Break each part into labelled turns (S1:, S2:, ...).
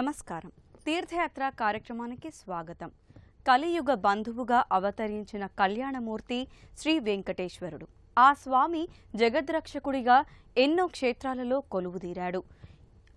S1: నమస్కారం. తీర్థయాత్ర కార్యక్రమానికి స్వాగతం. కలియుగ బంధువుగా అవతరించిన కళ్యాణమూర్తి శ్రీ వెంకటేశ్వరుడు. ఆ స్వామి జగద్రక్షకుడిగా ఎన్నో క్షేత్రాలలో కొలువుదీరాడు.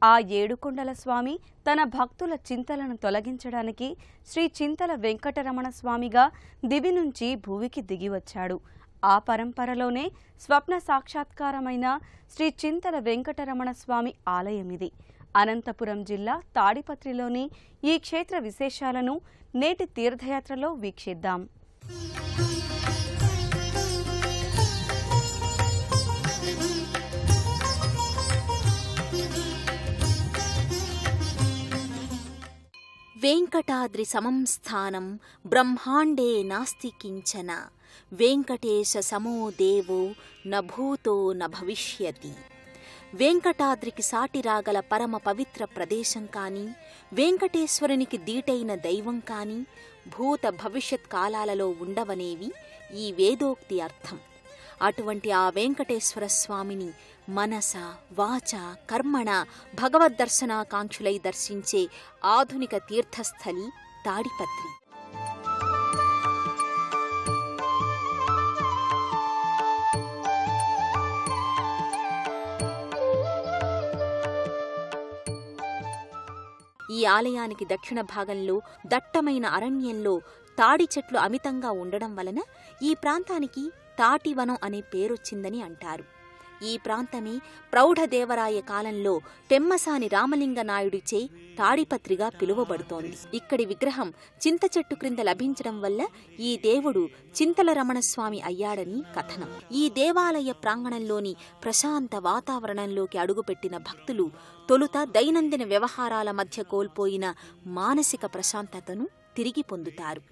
S1: ఆ ఏడుకొండల స్వామి తన భక్తుల చింతలను తొలగించడానికి శ్రీ చింతల వెంకటరమణ స్వామిగా దివి నుంచి భూమికి దిగివచ్చాడు. ఆ పరంపరలోనే స్వప్న సాక్షాత్కారమైన శ్రీ చింతల వెంకటరమణ స్వామి ఆలయమిది. అనంతపురం జిల్లా తాడిపత్రిలోని ఈ క్షేత్ర విశేషాలను నేటి తీర్థయాత్రలో వీక్షిద్దాం.
S2: వెంకటాద్రి సమం స్థానం బ్రహ్మాండే నాస్తి కించన వెంకటేశ సమో దేవో న భూతో న భవిష్యతి. వెంకటాద్రికి సాటిరాగల పరమ పవిత్ర ప్రదేశం కాని, వెంకటేశ్వరునికి దీటైన దైవం కాని భూత భవిష్యత్ కాలాలలో ఉండవనేవి ఈ వేదోక్తి అర్థం. అటువంటి ఆ వెంకటేశ్వర స్వామిని మనస వాచ కర్మణ భగవద్దర్శనాకాంక్షులై దర్శించే ఆధునిక తీర్థస్థలి తాడిపత్రి. ఈ ఆలయానికి దక్షిణ భాగంలో దట్టమైన అరణ్యంలో తాడి చెట్లు అమితంగా ఉండడం వలన ఈ ప్రాంతానికి తాటివనం అనే పేరొచ్చిందని అంటారు. ఈ ప్రాంతమే ప్రౌఢదేవరాయ కాలంలో పెమ్మసాని రామలింగ నాయుడిచే తాడిపత్రిగా పిలువబడుతోంది. ఇక్కడి విగ్రహం చింత చెట్టు క్రింద లభించడం వల్ల ఈ దేవుడు చింతల రమణస్వామి అయ్యాడని కథనం. ఈ దేవాలయ ప్రాంగణంలోని ప్రశాంత వాతావరణంలోకి అడుగుపెట్టిన భక్తులు తొలుత దైనందిన వ్యవహారాల మధ్య కోల్పోయిన మానసిక ప్రశాంతతను తిరిగి పొందుతారు.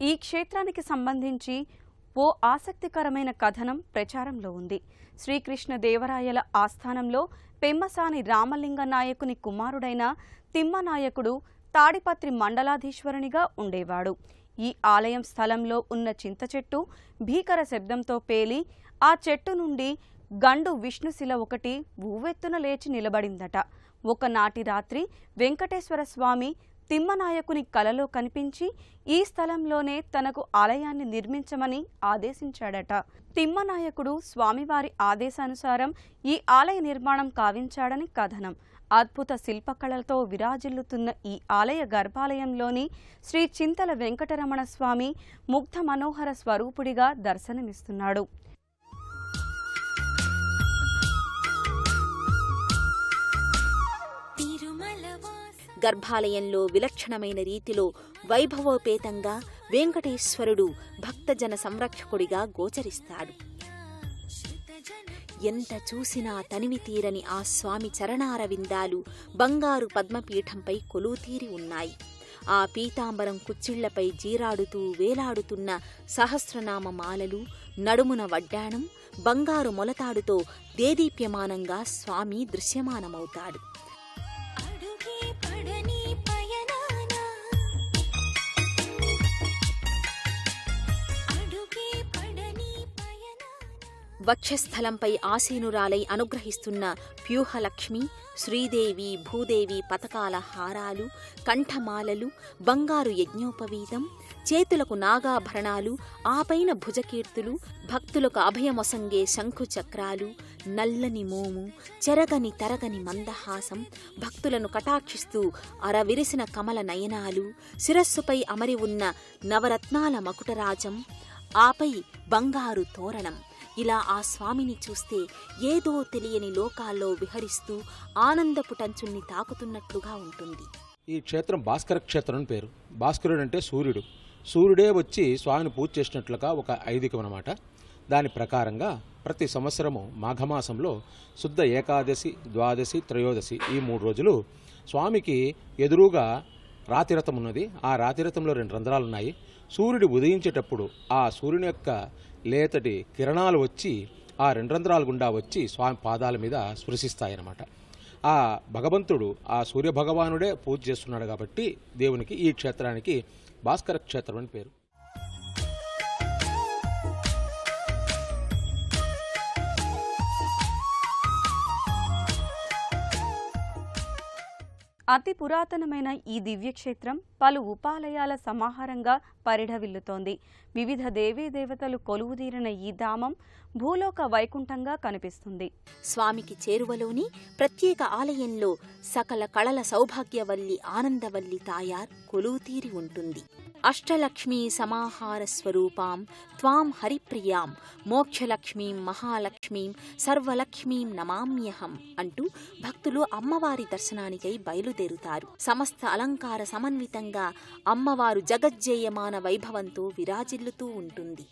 S1: ఈ క్షేత్రానికి సంబంధించి ఓ ఆసక్తికరమైన కథనం ప్రచారంలో ఉంది. శ్రీకృష్ణదేవరాయల ఆస్థానంలో పెమ్మసాని రామలింగ నాయకుని కుమారుడైన తిమ్మనాయకుడు తాడిపత్రి మండలాధీశ్వరునిగా ఉండేవాడు. ఈ ఆలయం స్థలంలో ఉన్న చింత చెట్టు భీకర శబ్దంతో పేలి ఆ చెట్టు నుండి గండు విష్ణుశిల ఒకటి ఊవెత్తున లేచి నిలబడిందట. ఒకనాటి రాత్రి వెంకటేశ్వర స్వామి తిమ్మనాయకుని కలలో కనిపించి ఈ స్థలంలోనే తనకు ఆలయాన్ని నిర్మించమని ఆదేశించాడట. తిమ్మనాయకుడు స్వామివారి ఆదేశానుసారం ఈ ఆలయ నిర్మాణం కావించాడని కథనం. అద్భుత శిల్పకళలతో విరాజిల్లుతున్న ఈ ఆలయ గర్భాలయంలోని శ్రీ చింతల వెంకటరమణ స్వామి ముగ్ధ మనోహర స్వరూపుడిగా దర్శనమిస్తున్నాడు.
S2: గర్భాలయంలో విలక్షణమైన రీతిలో వైభవోపేతంగా వెంకటేశ్వరుడు భక్తజన సంరక్షకుడిగా గోచరిస్తాడు. ఎంత చూసినా తనివి తీరని ఆ స్వామి చరణారవిందాలు బంగారు పద్మపీఠంపై కొలువుతీరి ఉన్నాయి. ఆ పీతాంబరం కుచ్చిళ్లపై జీరాడుతూ వేలాడుతున్న సహస్రనామ మాలలు, నడుమున వడ్డాణం, బంగారు మొలతాడుతో దేదీప్యమానంగా స్వామి దృశ్యమానమవుతాడు. వక్షస్థలంపై ఆసీనురాలై అనుగ్రహిస్తున్న ప్యూహలక్ష్మి, శ్రీదేవి, భూదేవి పతకాల హారాలు, కంఠమాలలు, బంగారు యజ్ఞోపవీతం, చేతులకు నాగాభరణాలు, ఆపైన భుజకీర్తులు, భక్తులకు అభయమొసంగే శంఖు చక్రాలు, నల్లని మోము, చెరగని తరగని మందహాసం, భక్తులను కటాక్షిస్తూ అరవిరిసిన కమల నయనాలు, శిరస్సుపై అమరి ఉన్న నవరత్నాల మకుటరాజం, ఆపై బంగారు తోరణం. ఇలా ఆ స్వామిని చూస్తే ఏదో తెలియని లోకాల్లో విహరిస్తూ ఆనందపు టంచుల్ని తాకుతున్నట్లుగా ఉంటుంది.
S3: ఈ క్షేత్రం భాస్కర క్షేత్రం అని పేరు. భాస్కరుడు అంటే సూర్యుడు. సూర్యుడే వచ్చి స్వామిని పూజ చేసినట్లుగా ఒక ఐదికం అన్నమాట. దాని ప్రకారంగా ప్రతి సంవత్సరము మాఘమాసంలో శుద్ధ ఏకాదశి, ద్వాదశి, త్రయోదశి ఈ 3 రోజులు స్వామికి ఎదురుగా రాతిరథం ఉన్నది. ఆ రాతిరథంలో 2 రంధ్రాలు ఉన్నాయి. సూర్యుడు ఉదయించేటప్పుడు ఆ సూర్యుని యొక్క లేతటి కిరణాలు వచ్చి ఆ 2 రంధ్రాల గుండా వచ్చి స్వామి పాదాల మీద స్పృశిస్తాయన్నమాట. ఆ భగవంతుడు ఆ సూర్య భగవానుడే పూజ చేస్తున్నాడు కాబట్టి దేవునికి ఈ క్షేత్రానికి భాస్కర క్షేత్రం అని పేరు.
S1: అతి పురాతనమైన ఈ దివ్యక్షేత్రం పలు ఉపాలయాల సమాహారంగా పరిఢవిల్లుతోంది. వివిధ దేవీదేవతలు కొలువుదీరిన ఈ ధామం భూలోక వైకుంఠంగా కనిపిస్తుంది.
S2: స్వామికి చేరువలోని ప్రత్యేక ఆలయంలో సకల కళల సౌభాగ్యవల్లి ఆనందవల్లి తాయార్ కొలువుతీరి ఉంటుంది. అష్టలక్ష్మీ సమాహార స్వరూపాం త్వాం హరిప్రియాం మోక్షలక్ష్మీం మహాలక్ష్మీం సర్వలక్ష్మీం నమామ్యహం అంటూ భక్తులు అమ్మవారి దర్శనానికై బయలుదేరుతారు. సమస్త అలంకార సమన్వితంగా అమ్మవారు జగజ్జేయమాన వైభవంతో విరాజిల్లుతూ ఉంటుంది.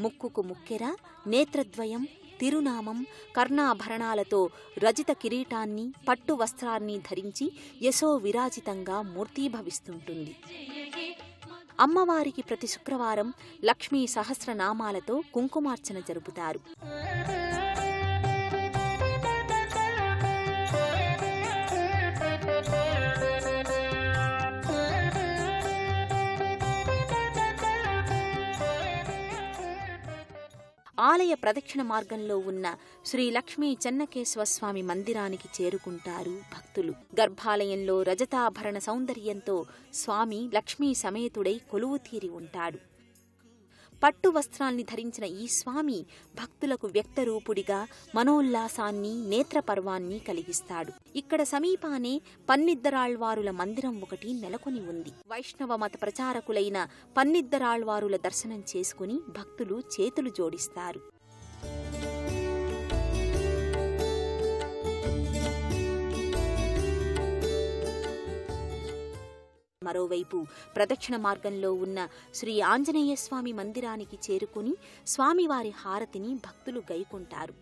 S2: ముక్కుకు ముక్కెర, నేత్రద్వయం, తిరునామం, కర్ణాభరణాలతో రజిత కిరీటాన్ని, పట్టు వస్త్రాన్ని ధరించి యశో విరాజితంగా మూర్తీభవిస్తుంటుంది. అమ్మవారికి ప్రతి శుక్రవారం లక్ష్మీ సహస్రనామాలతో కుంకుమార్చన జరుపుతారు. ఆలయ ప్రదక్షిణ మార్గంలో ఉన్న శ్రీ లక్ష్మీ చెన్నకేశవ స్వామి మందిరానికి చేరుకుంటారు భక్తులు. గర్భాలయంలో రజతాభరణ సౌందర్యంతో స్వామి లక్ష్మీ సమేతుడై కొలువుతీరి ఉంటాడు. పట్టు వస్త్రాల్ని ధరించిన ఈ స్వామి భక్తులకు వ్యక్తరూపుడిగా మనోల్లాసాన్ని, నేత్రపర్వాన్ని కలిగిస్తాడు. ఇక్కడ సమీపానే పన్నిద్దరాళ్వారుల మందిరం ఒకటి నెలకొని ఉంది. వైష్ణవ మత ప్రచారకులైన పన్నిద్దరాళ్వారుల దర్శనం చేసుకుని భక్తులు చేతులు జోడిస్తారు. మరోవైపు ప్రదక్షిణ మార్గంలో ఉన్న శ్రీ ఆంజనేయ స్వామి మందిరానికి చేరుకుని స్వామివారి హారతిని భక్తులు గైకుంటారు.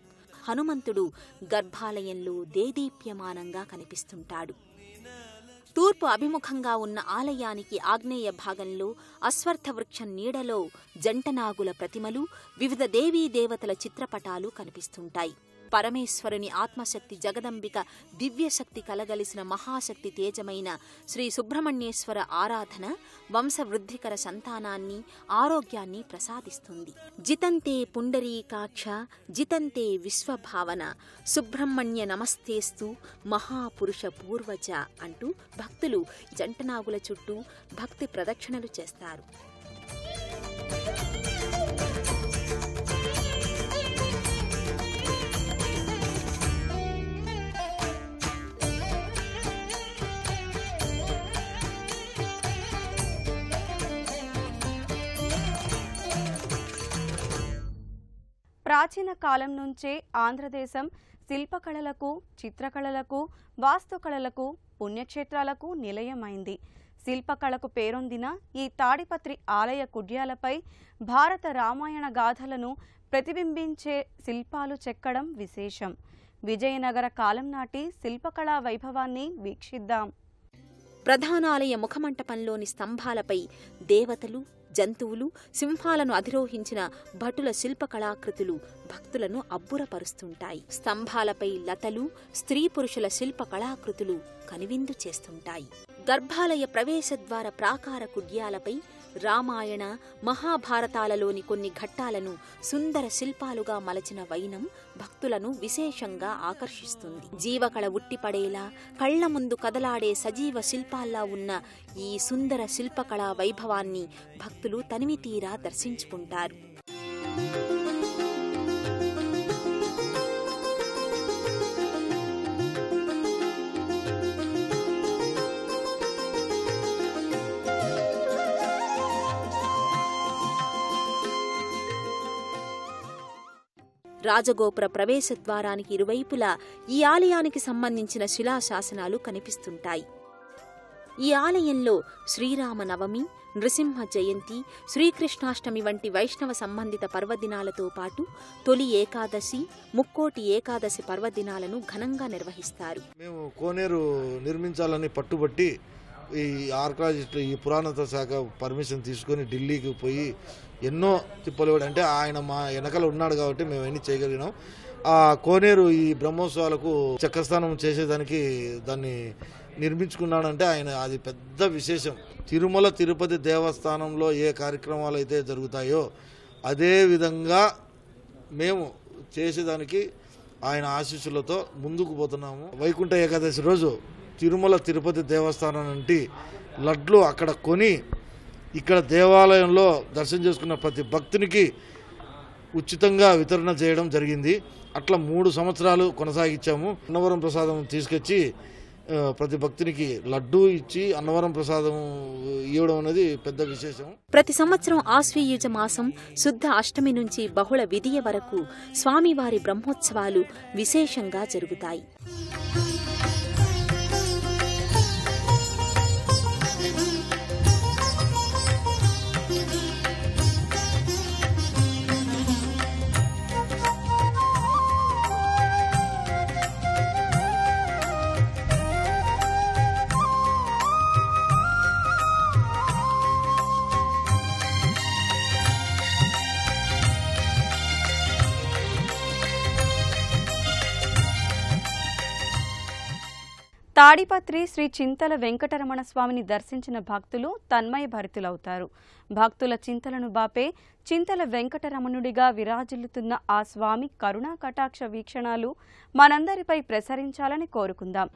S2: హనుమంతుడు గర్భాలయంలో దేదీప్యమానంగా కనిపిస్తుంటాడు. తూర్పు అభిముఖంగా ఉన్న ఆలయానికి ఆగ్నేయ భాగంలో అశ్వత్థ వృక్షం నీడలో జంటనాగుల ప్రతిమలు, వివిధ దేవీ దేవతల చిత్రపటాలు కనిపిస్తుంటాయి. పరమేశ్వరుని ఆత్మశక్తి జగదంబిక దివ్యశక్తి కలగలిసిన మహాశక్తి తేజమైన శ్రీ సుబ్రహ్మణ్యేశ్వర ఆరాధన వంశవృద్ధికర సంతానాన్ని, ఆరోగ్యాన్ని ప్రసాదిస్తుంది. జితంతే పుండరీకాక్ష జితంతే విశ్వభావన సుబ్రహ్మణ్య నమస్తేస్తు మహాపురుష పూర్వజ అంటూ భక్తులు జంటనాగుల చుట్టూ భక్తి ప్రదక్షిణలు చేస్తారు.
S1: ప్రాచీన కాలం నుంచే ఆంధ్రదేశం శిల్పకళలకు, చిత్రకళలకు, వాస్తుకళలకు, పుణ్యక్షేత్రాలకు నిలయమైంది. శిల్పకళకు పేరొందిన ఈ తాడిపత్రి ఆలయ కుడ్యాలపై భారత రామాయణ గాథలను ప్రతిబింబించే శిల్పాలు చెక్కడం విశేషం. విజయనగర కాలం నాటి శిల్పకళా వైభవాన్ని వీక్షిద్దాం.
S2: ప్రధానాలయ ముఖమంటపంలోని స్తంభాలపై దేవతలు, జంతువులు, సింహాలను అధిరోహించిన భటుల శిల్పకళాకృతులు భక్తులను అబ్బురపరుస్తుంటాయి. స్తంభాలపై లతలు, స్త్రీ పురుషుల శిల్పకళాకృతులు కనువిందు చేస్తుంటాయి. గర్భాలయ ప్రవేశద్వార ప్రాకార కుడ్యాలపై రామాయణ, మహాభారతాలలోని కొన్ని ఘట్టాలను సుందర శిల్పాలుగా మలచిన వైనం భక్తులను విశేషంగా ఆకర్షిస్తుంది. జీవకళ ఉట్టిపడేలా కళ్ల ముందు కదలాడే సజీవ శిల్పాల్లా ఉన్న ఈ సుందర శిల్పకళా వైభవాన్ని భక్తులు తనివితీరా దర్శించుకుంటారు. రాజగోపుర ప్రవేశ ద్వారానికి ఇరువైపులా ఈ ఆలయానికి సంబంధించిన శిలాశాసనాలు కనిపిస్తుంటాయి. ఈ ఆలయంలో శ్రీరామ నవమి, నృసింహ జయంతి, శ్రీకృష్ణాష్టమి వంటి వైష్ణవ సంబంధిత పర్వదినాలతో పాటు తొలి ఏకాదశి, ముక్కోటి ఏకాదశి పర్వదినాలను ఘనంగా నిర్వహిస్తారు.
S4: మేము కోనేరు నిర్మించాలని పట్టుబట్టి ఈ ఆర్కియాలజిస్టులు, ఈ పురాతత్వ శాఖ పర్మిషన్ తీసుకొని ఢిల్లీకి పోయి ఎన్నో తిప్పలు, అంటే ఆయన మా వెనకాల ఉన్నాడు కాబట్టి మేము అన్నీ చేయగలిగినాం. ఆ కోనేరు ఈ బ్రహ్మోత్సవాలకు చక్రస్థానం చేసేదానికి దాన్ని నిర్మించుకున్నాడంటే ఆయన అది పెద్ద విశేషం. తిరుమల తిరుపతి దేవస్థానంలో ఏ కార్యక్రమాలు అయితే జరుగుతాయో అదే విధంగా మేము చేసేదానికి ఆయన ఆశీస్సులతో ముందుకు పోతున్నాము. వైకుంఠ ఏకాదశి రోజు తిరుమల తిరుపతి దేవస్థానం నుండి లడ్లు అక్కడ కొని ఇక్కడ దేవాలయంలో దర్శనం చేసుకున్న ప్రతి భక్తునికి ఉచితంగా వితరణ చేయడం జరిగింది. అట్లా 3 సంవత్సరాలు కొనసాగించాము. అన్నవరం ప్రసాదం తీసుకొచ్చి ప్రతి భక్తునికి లడ్డూ ఇచ్చి అన్నవరం ప్రసాదం ఇవ్వడం అనేది పెద్ద విశేషం.
S2: ప్రతి సంవత్సరం ఆశ్వీయుజ మాసం శుద్ధ అష్టమి నుంచి బహుళ విదియ వరకు స్వామివారి బ్రహ్మోత్సవాలు విశేషంగా జరుగుతాయి.
S1: తాడిపత్రి శ్రీ చింతల వెంకటరమణ స్వామిని దర్శించిన భక్తులు తన్మయ భరితులవుతారు. భక్తుల చింతలను బాపే చింతల వెంకటరమణుడిగా విరాజిల్లుతున్న ఆ స్వామి కరుణా కటాక్ష వీక్షణాలు మనందరిపై ప్రసరించాలని కోరుకుందాం.